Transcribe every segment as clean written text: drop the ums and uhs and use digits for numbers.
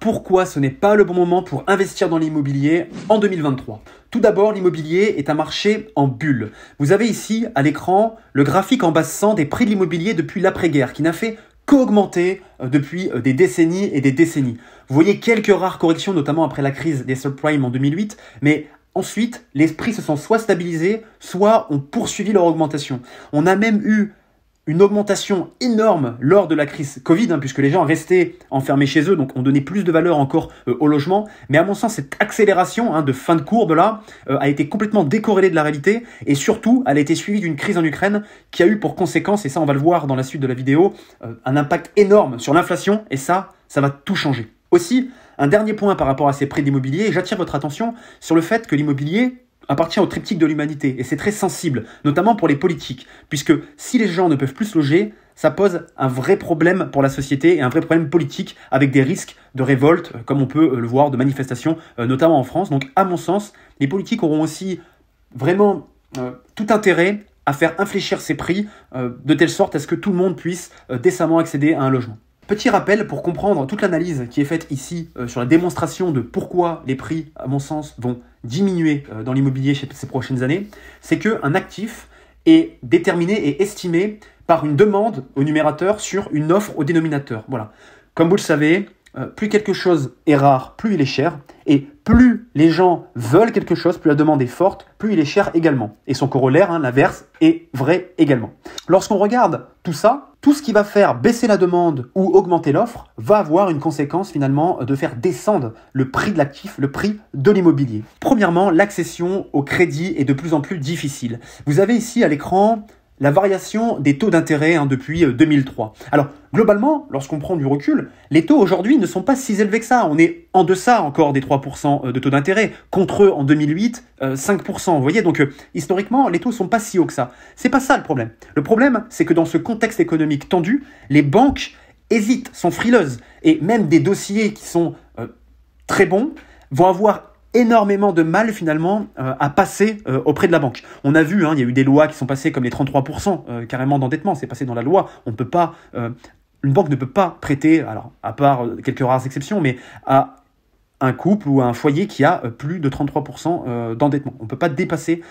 pourquoi ce n'est pas le bon moment pour investir dans l'immobilier en 2023. Tout d'abord, l'immobilier est un marché en bulle. Vous avez ici à l'écran le graphique en baissant des prix de l'immobilier depuis l'après-guerre qui n'a fait qu'augmenter depuis des décennies et des décennies. Vous voyez quelques rares corrections, notamment après la crise des subprimes en 2008, mais ensuite, les prix se sont soit stabilisés, soit ont poursuivi leur augmentation. On a même eu une augmentation énorme lors de la crise Covid, puisque les gens restaient enfermés chez eux, donc on donnait plus de valeur encore au logement. Mais à mon sens, cette accélération de fin de courbe là a été complètement décorrélée de la réalité, et surtout, elle a été suivie d'une crise en Ukraine qui a eu pour conséquence, et ça on va le voir dans la suite de la vidéo, un impact énorme sur l'inflation, et ça va tout changer. Aussi, un dernier point par rapport à ces prix d'immobilier, j'attire votre attention sur le fait que l'immobilier appartient au triptyque de l'humanité, et c'est très sensible, notamment pour les politiques, puisque si les gens ne peuvent plus se loger, ça pose un vrai problème pour la société et un vrai problème politique avec des risques de révolte, comme on peut le voir, de manifestations, notamment en France. Donc à mon sens, les politiques auront aussi vraiment tout intérêt à faire infléchir ces prix de telle sorte à ce que tout le monde puisse décemment accéder à un logement. Petit rappel pour comprendre toute l'analyse qui est faite ici sur la démonstration de pourquoi les prix, à mon sens, vont diminuer dans l'immobilier ces prochaines années, c'est qu'un actif est déterminé et estimé par une demande au numérateur sur une offre au dénominateur. Voilà. Comme vous le savez, plus quelque chose est rare, plus il est cher, et plus les gens veulent quelque chose, plus la demande est forte, plus il est cher également. Et son corollaire, l'inverse, est vrai également. Lorsqu'on regarde tout ça, tout ce qui va faire baisser la demande ou augmenter l'offre va avoir une conséquence finalement de faire descendre le prix de l'actif, le prix de l'immobilier. Premièrement, l'accession au crédit est de plus en plus difficile. Vous avez ici à l'écran la variation des taux d'intérêt depuis 2003. Alors, globalement, lorsqu'on prend du recul, les taux aujourd'hui ne sont pas si élevés que ça. On est en deçà encore des 3% de taux d'intérêt, contre eux en 2008, 5%. Vous voyez, donc historiquement, les taux ne sont pas si hauts que ça. C'est pas ça le problème. Le problème, c'est que dans ce contexte économique tendu, les banques hésitent, sont frileuses. Et même des dossiers qui sont très bons vont avoir énormément de mal finalement à passer auprès de la banque. On a vu, il y a eu des lois qui sont passées comme les 33% carrément d'endettement, c'est passé dans la loi. On ne peut pas, une banque ne peut pas prêter, alors à part quelques rares exceptions, mais à un couple ou à un foyer qui a plus de 33% d'endettement. On ne peut pas dépasser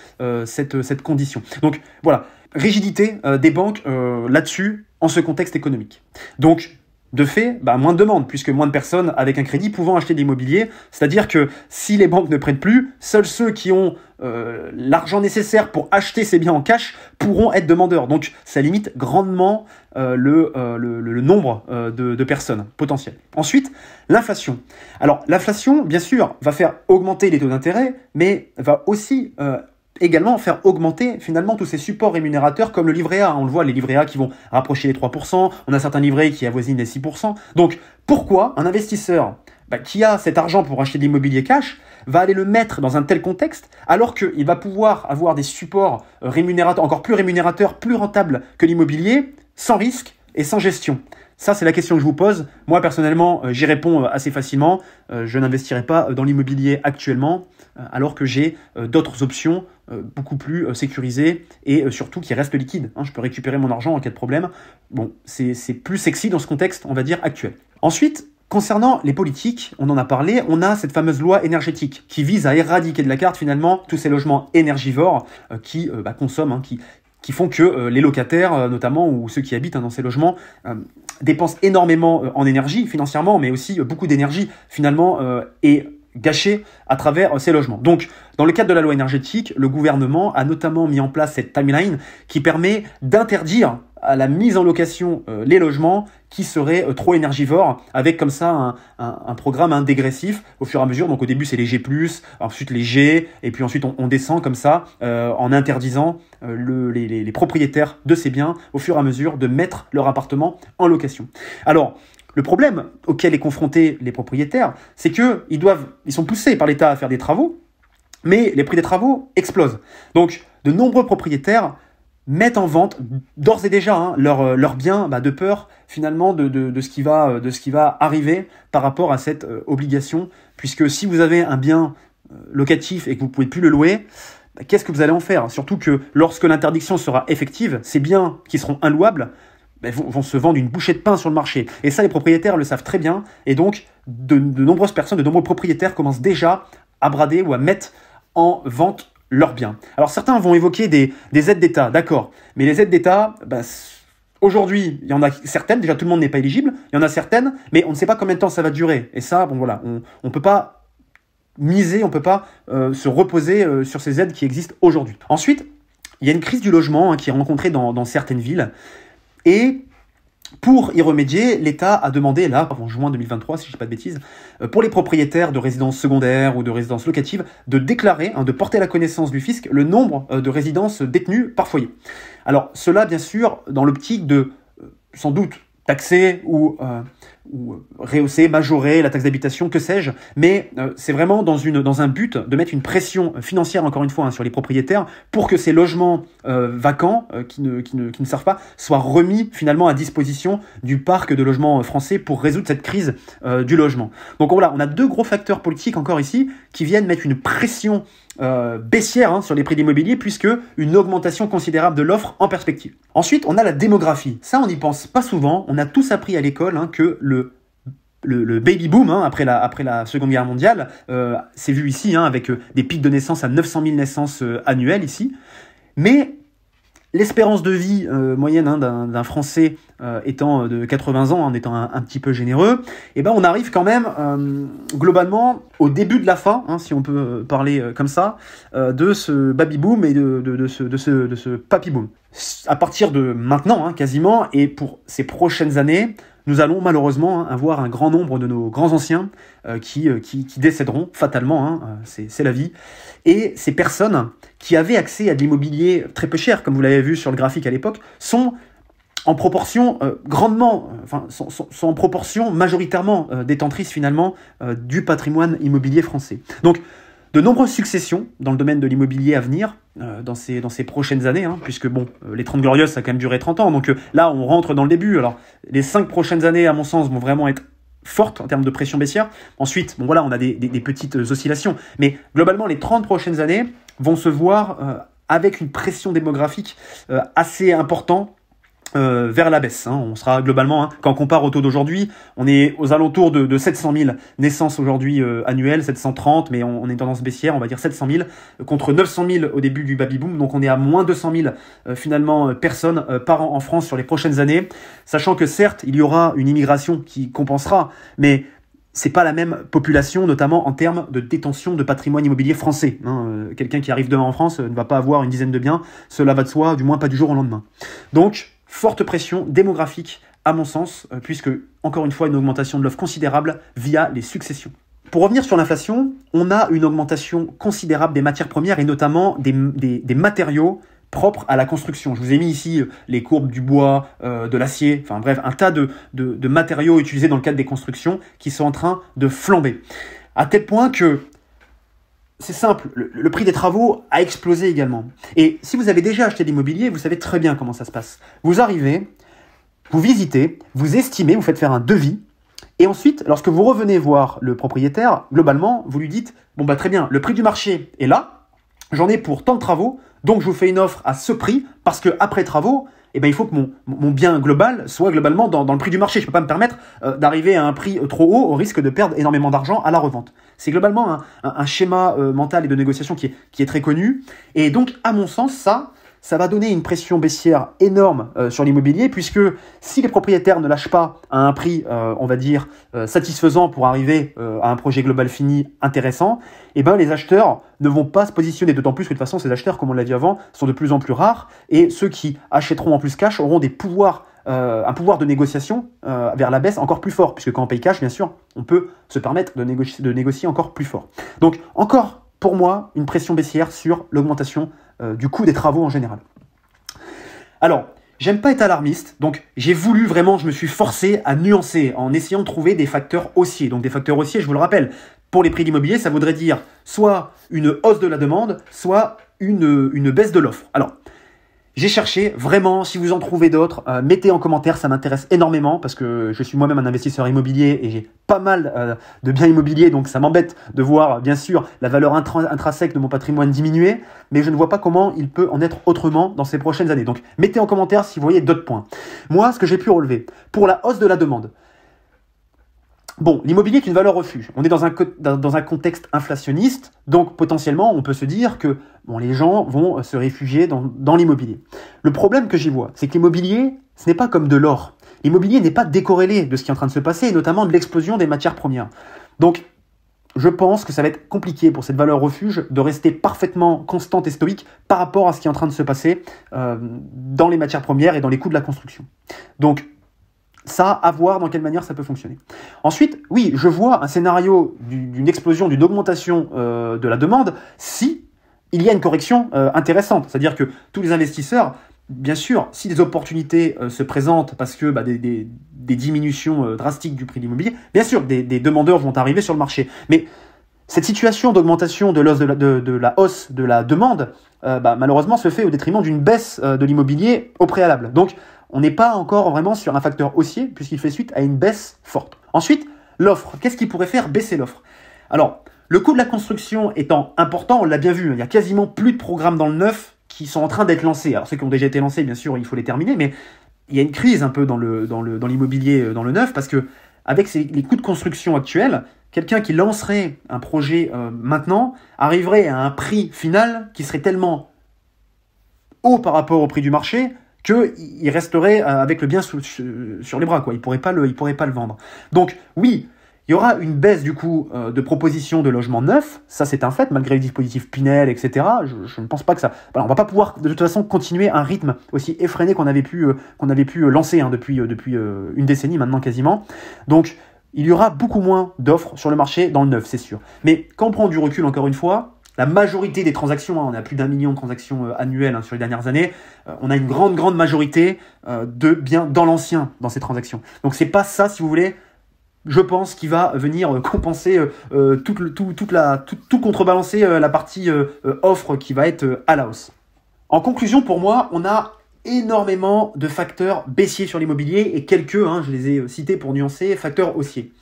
cette condition. Donc voilà, rigidité des banques là-dessus en ce contexte économique. Donc de fait, moins de demandes, puisque moins de personnes avec un crédit pouvant acheter de l'immobilier. C'est-à-dire que si les banques ne prêtent plus, seuls ceux qui ont l'argent nécessaire pour acheter ces biens en cash pourront être demandeurs. Donc ça limite grandement le nombre de personnes potentielles. Ensuite, l'inflation. Alors l'inflation, bien sûr, va faire augmenter les taux d'intérêt, mais va aussi également faire augmenter finalement tous ces supports rémunérateurs comme le livret A. On le voit, les livrets A qui vont rapprocher les 3%, on a certains livrets qui avoisinent les 6%. Donc pourquoi un investisseur qui a cet argent pour acheter de l'immobilier cash va aller le mettre dans un tel contexte alors qu'il va pouvoir avoir des supports rémunérateurs, encore plus rémunérateurs, plus rentables que l'immobilier, sans risque et sans gestion? Ça, c'est la question que je vous pose. Moi, personnellement, j'y réponds assez facilement. Je n'investirai pas dans l'immobilier actuellement, alors que j'ai d'autres options beaucoup plus sécurisées et surtout qui restent liquides. Je peux récupérer mon argent en cas de problème. Bon, c'est plus sexy dans ce contexte, on va dire, actuel. Ensuite, concernant les politiques, on en a parlé, on a cette fameuse loi énergétique qui vise à éradiquer de la carte, finalement, tous ces logements énergivores qui consomment, qui font que les locataires, notamment, ou ceux qui habitent dans ces logements, dépensent énormément en énergie, financièrement, mais aussi beaucoup d'énergie, finalement, est gâchée à travers ces logements. Donc, dans le cadre de la loi énergétique, le gouvernement a notamment mis en place cette timeline qui permet d'interdire à la mise en location les logements qui seraient trop énergivores, avec comme ça un programme dégressif au fur et à mesure. Donc au début c'est les G+, ensuite les G, et puis ensuite on descend comme ça en interdisant les propriétaires de ces biens au fur et à mesure de mettre leur appartement en location. Alors, le problème auquel est confrontés les propriétaires, c'est qu'ils sont poussés par l'État à faire des travaux, mais les prix des travaux explosent. Donc de nombreux propriétaires mettent en vente d'ores et déjà leurs biens de peur finalement de ce qui va arriver par rapport à cette obligation, puisque si vous avez un bien locatif et que vous ne pouvez plus le louer, qu'est-ce que vous allez en faire? Surtout que lorsque l'interdiction sera effective, ces biens qui seront inlouables vont se vendre une bouchée de pain sur le marché. Et ça, les propriétaires le savent très bien. Et donc, de nombreuses personnes, de nombreux propriétaires commencent déjà à brader ou à mettre en vente leurs biens. Alors, certains vont évoquer des aides d'État, d'accord. Mais les aides d'État, aujourd'hui, il y en a certaines, déjà tout le monde n'est pas éligible. Il y en a certaines, mais on ne sait pas combien de temps ça va durer. Et ça, bon voilà, on peut pas miser, on peut pas se reposer sur ces aides qui existent aujourd'hui. Ensuite, il y a une crise du logement qui est rencontrée dans certaines villes. Et pour y remédier, l'État a demandé, là, en juin 2023, si je ne dis pas de bêtises, pour les propriétaires de résidences secondaires ou de résidences locatives, de déclarer, de porter à la connaissance du fisc le nombre de résidences détenues par foyer. Alors, cela, bien sûr, dans l'optique de, sans doute, taxer ou rehausser, majorer la taxe d'habitation, que sais-je, mais c'est vraiment dans un but de mettre une pression financière, encore une fois, sur les propriétaires, pour que ces logements vacants, qui ne servent pas, soient remis finalement à disposition du parc de logements français pour résoudre cette crise du logement. Donc voilà, on a deux gros facteurs politiques encore ici qui viennent mettre une pression baissière sur les prix de l'immobilier, puisque une augmentation considérable de l'offre en perspective. Ensuite, on a la démographie. Ça, on n'y pense pas souvent. On a tous appris à l'école que le baby boom, après la Seconde Guerre mondiale, c'est vu ici, avec des pics de naissance à 900 000 naissances annuelles ici. Mais l'espérance de vie moyenne d'un Français étant de 80 ans, en étant un petit peu généreux, on arrive quand même globalement au début de la fin, si on peut parler comme ça, de ce baby boom et de ce papy boom. À partir de maintenant, quasiment, et pour ces prochaines années, nous allons malheureusement avoir un grand nombre de nos grands anciens qui décéderont fatalement, c'est la vie. Et ces personnes qui avaient accès à de l'immobilier très peu cher, comme vous l'avez vu sur le graphique à l'époque, sont en proportion sont en proportion majoritairement détentrices finalement du patrimoine immobilier français. Donc, de nombreuses successions dans le domaine de l'immobilier à venir dans ces prochaines années, puisque les 30 Glorieuses, ça a quand même duré 30 ans, donc là, on rentre dans le début. Alors, les 5 prochaines années, à mon sens, vont vraiment être fortes en termes de pression baissière. Ensuite, on a des petites oscillations, mais globalement, les 30 prochaines années vont se voir avec une pression démographique assez importante vers la baisse. On sera globalement, quand on compare au taux d'aujourd'hui, on est aux alentours de 700 000 naissances aujourd'hui annuelles, 730, mais on est en tendance baissière, on va dire 700 000, contre 900 000 au début du baby-boom, donc on est à moins 200 000 finalement personnes par an en France sur les prochaines années, sachant que certes, il y aura une immigration qui compensera, mais c'est pas la même population, notamment en termes de détention de patrimoine immobilier français. Quelqu'un qui arrive demain en France ne va pas avoir une dizaine de biens, cela va de soi, du moins pas du jour au lendemain. Donc, forte pression démographique, à mon sens, puisque, encore une fois, une augmentation de l'offre considérable via les successions. Pour revenir sur l'inflation, on a une augmentation considérable des matières premières et notamment des matériaux propres à la construction. Je vous ai mis ici les courbes du bois, de l'acier, enfin bref, un tas de matériaux utilisés dans le cadre des constructions qui sont en train de flamber. À tel point que c'est simple, le prix des travaux a explosé également. Et si vous avez déjà acheté de l'immobilier, vous savez très bien comment ça se passe. Vous arrivez, vous visitez, vous estimez, vous faites faire un devis, et ensuite, lorsque vous revenez voir le propriétaire, globalement, vous lui dites « Bon, très bien, le prix du marché est là, j'en ai pour tant de travaux, donc je vous fais une offre à ce prix, parce que après travaux, il faut que mon bien global soit globalement dans le prix du marché. Je ne peux pas me permettre d'arriver à un prix trop haut au risque de perdre énormément d'argent à la revente. » C'est globalement un schéma mental et de négociation qui est très connu. Et donc, à mon sens, ça va donner une pression baissière énorme sur l'immobilier, puisque si les propriétaires ne lâchent pas à un prix, on va dire, satisfaisant pour arriver à un projet global fini intéressant, les acheteurs ne vont pas se positionner, d'autant plus que de toute façon, ces acheteurs, comme on l'a dit avant, sont de plus en plus rares, et ceux qui achèteront en plus cash auront un pouvoir de négociation vers la baisse encore plus fort, puisque quand on paye cash, bien sûr, on peut se permettre de négocier encore plus fort. Donc, encore, pour moi, une pression baissière sur l'augmentation du coût des travaux en général. Alors, j'aime pas être alarmiste, donc j'ai voulu vraiment, je me suis forcé à nuancer en essayant de trouver des facteurs haussiers. Donc des facteurs haussiers, je vous le rappelle, pour les prix de l'immobilier, ça voudrait dire soit une hausse de la demande, soit une baisse de l'offre. Alors, J'ai cherché, vraiment, si vous en trouvez d'autres, mettez en commentaire, ça m'intéresse énormément parce que je suis moi-même un investisseur immobilier et j'ai pas mal de biens immobiliers, donc ça m'embête de voir, bien sûr, la valeur intrinsèque de mon patrimoine diminuer, mais je ne vois pas comment il peut en être autrement dans ces prochaines années. Donc mettez en commentaire si vous voyez d'autres points. Moi, ce que j'ai pu relever, pour la hausse de la demande, bon, l'immobilier est une valeur refuge. On est dans un contexte inflationniste, donc potentiellement, on peut se dire que bon, les gens vont se réfugier dans l'immobilier. Le problème que j'y vois, c'est que l'immobilier, ce n'est pas comme de l'or. L'immobilier n'est pas décorrélé de ce qui est en train de se passer, et notamment de l'explosion des matières premières. Donc, je pense que ça va être compliqué pour cette valeur refuge de rester parfaitement constante et stoïque par rapport à ce qui est en train de se passer dans les matières premières et dans les coûts de la construction. Donc, ça, à voir dans quelle manière ça peut fonctionner. Ensuite, oui, je vois un scénario d'une explosion, d'une augmentation de la demande si il y a une correction intéressante. C'est-à-dire que tous les investisseurs, bien sûr, si des opportunités se présentent parce que des diminutions drastiques du prix de l'immobilier, bien sûr, des demandeurs vont arriver sur le marché. Mais cette situation d'augmentation de la hausse de la demande, malheureusement, se fait au détriment d'une baisse de l'immobilier au préalable. Donc, on n'est pas encore vraiment sur un facteur haussier, puisqu'il fait suite à une baisse forte. Ensuite, l'offre. Qu'est-ce qui pourrait faire baisser l'offre? Alors, le coût de la construction étant important, on l'a bien vu, il y a quasiment plus de programmes dans le neuf qui sont en train d'être lancés. Alors, ceux qui ont déjà été lancés, bien sûr, il faut les terminer, mais il y a une crise un peu dans l'immobilier, dans le neuf, parce que avec les coûts de construction actuels, quelqu'un qui lancerait un projet maintenant arriverait à un prix final qui serait tellement haut par rapport au prix du marché qu'il resterait avec le bien sur les bras, quoi. Il pourrait pas le vendre. Donc oui, il y aura une baisse du coup de proposition de logements neufs, ça c'est un fait, malgré les dispositifs Pinel, etc. Je ne pense pas que ça... Voilà, on va pas pouvoir de toute façon continuer un rythme aussi effréné qu'on avait pu lancer depuis une décennie maintenant quasiment. Donc il y aura beaucoup moins d'offres sur le marché dans le neuf, c'est sûr. Mais quand on prend du recul, encore une fois, la majorité des transactions, on a plus d'1 million de transactions annuelles sur les dernières années, on a une grande majorité de biens dans l'ancien dans ces transactions. Donc c'est pas ça, si vous voulez, je pense, qui va venir compenser tout contrebalancer la partie offre qui va être à la hausse. En conclusion, pour moi, on a énormément de facteurs baissiers sur l'immobilier et quelques, je les ai cités pour nuancer, facteurs haussiers.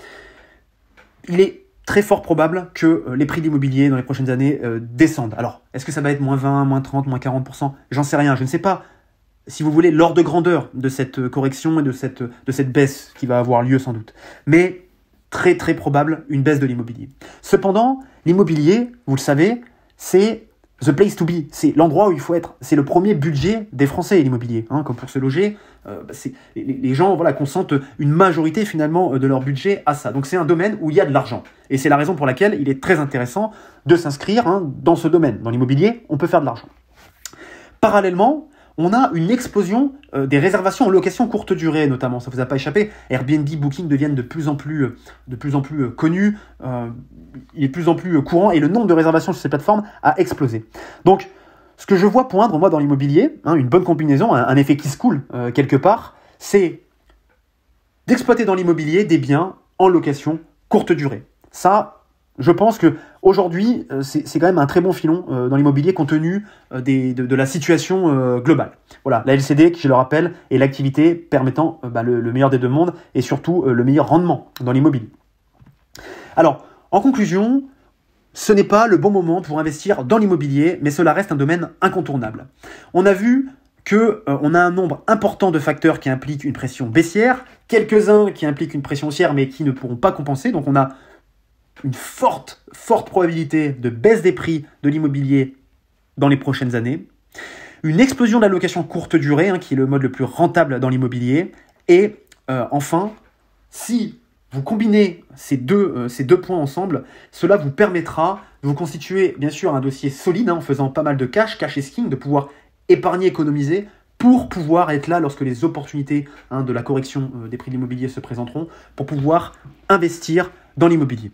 Il est très fort probable que les prix de l'immobilier dans les prochaines années descendent. Alors, est-ce que ça va être moins 20, moins 30, moins 40%? J'en sais rien, je ne sais pas, si vous voulez, l'ordre de grandeur de cette correction et de cette baisse qui va avoir lieu sans doute. Mais très probable une baisse de l'immobilier. Cependant, l'immobilier, vous le savez, c'est the place to be, c'est l'endroit où il faut être. C'est le premier budget des Français, l'immobilier. Comme pour se loger, les gens consentent une majorité finalement de leur budget à ça. Donc c'est un domaine où il y a de l'argent. Et c'est la raison pour laquelle il est très intéressant de s'inscrire dans ce domaine. Dans l'immobilier, on peut faire de l'argent. Parallèlement, on a une explosion des réservations en location courte durée, notamment. Ça ne vous a pas échappé. Airbnb, Booking deviennent de plus en plus connus. Il est de plus en plus courant et le nombre de réservations sur ces plateformes a explosé. Donc, ce que je vois poindre, moi, dans l'immobilier, une bonne combinaison, un effet qui se coule quelque part, c'est d'exploiter dans l'immobilier des biens en location courte durée. Ça, je pense qu'aujourd'hui, c'est quand même un très bon filon dans l'immobilier compte tenu de la situation globale. Voilà, la LCD, qui je le rappelle, est l'activité permettant le meilleur des deux mondes et surtout le meilleur rendement dans l'immobilier. Alors, en conclusion, ce n'est pas le bon moment pour investir dans l'immobilier, mais cela reste un domaine incontournable. On a vu qu'on a un nombre important de facteurs qui impliquent une pression baissière, quelques-uns qui impliquent une pression haussière, mais qui ne pourront pas compenser. Donc on a une forte probabilité de baisse des prix de l'immobilier dans les prochaines années, une explosion de la location courte durée, qui est le mode le plus rentable dans l'immobilier, et enfin, si vous combinez ces deux points ensemble, cela vous permettra de vous constituer bien sûr un dossier solide en faisant pas mal de cash et skin, de pouvoir épargner, économiser pour pouvoir être là lorsque les opportunités de la correction des prix de l'immobilier se présenteront, pour pouvoir investir dans l'immobilier.